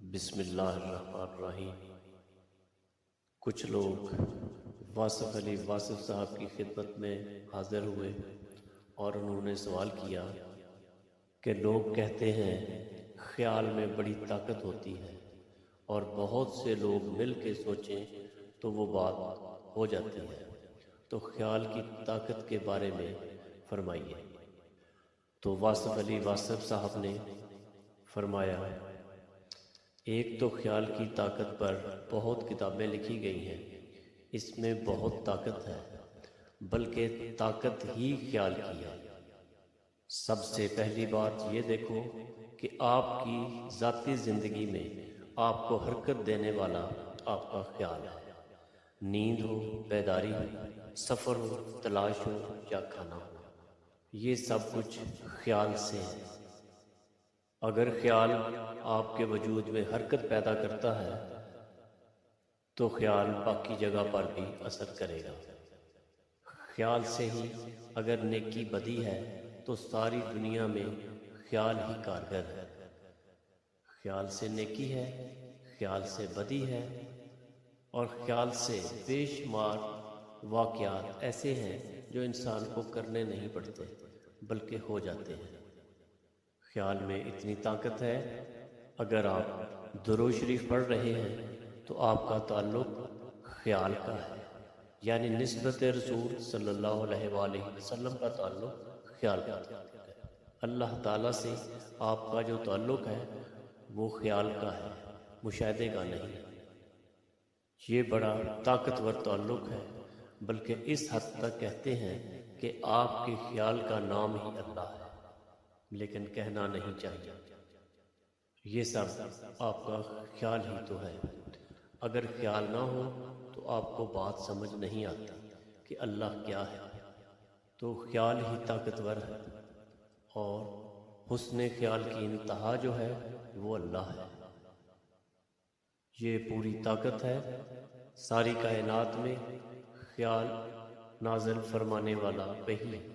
بسم اللہ الرحمن الرحیم۔ کچھ لوگ واصف علی واصف صاحب کی خدمت میں حاضر ہوئے اور انہوں نے سوال کیا کہ لوگ کہتے ہیں خیال میں بڑی طاقت ہوتی ہے اور بہت سے لوگ مل کے سوچیں تو وہ بات ہو جاتی ہے، تو خیال کی طاقت کے بارے میں فرمائیے۔ تو واصف علی واصف صاحب نے فرمایا، ایک تو خیال کی طاقت پر بہت کتابیں لکھی گئی ہیں، اس میں بہت طاقت ہے، بلکہ طاقت ہی خیال کی ہے۔ سب سے پہلی بات یہ دیکھو کہ آپ کی ذاتی زندگی میں آپ کو حرکت دینے والا آپ کا خیال ہے۔ نیند ہو، بیداری ہو، سفر ہو، تلاش ہو یا کھانا ہو، یہ سب کچھ خیال سے ہے۔ اگر خیال آپ کے وجود میں حرکت پیدا کرتا ہے تو خیال باقی جگہ پر بھی اثر کرے گا۔ خیال سے ہی اگر نیکی بدی ہے تو ساری دنیا میں خیال ہی کارگر ہے۔ خیال سے نیکی ہے، خیال سے بدی ہے، اور خیال سے بے شمار واقعات ایسے ہیں جو انسان کو کرنے نہیں پڑتے بلکہ ہو جاتے ہیں۔ خیال میں اتنی طاقت ہے، اگر آپ درود شریف پڑھ رہے ہیں تو آپ کا تعلق خیال کا ہے، یعنی نسبت رسول صلی اللہ علیہ وآلہ وسلم کا تعلق خیال کا ہے۔ اللہ تعالیٰ سے آپ کا جو تعلق ہے وہ خیال کا ہے، مشاہدے کا نہیں۔ یہ بڑا طاقتور تعلق ہے، بلکہ اس حد تک کہتے ہیں کہ آپ کے خیال کا نام ہی اللہ ہے، لیکن کہنا نہیں چاہیے۔ یہ سب آپ کا خیال ہی تو ہے۔ اگر خیال نہ ہو تو آپ کو بات سمجھ نہیں آتی کہ اللہ کیا ہے، تو خیال ہی طاقتور ہے، اور حسن خیال کی انتہا جو ہے وہ اللہ ہے۔ یہ پوری طاقت ہے، ساری کائنات میں خیال نازل فرمانے والا وہی ہے۔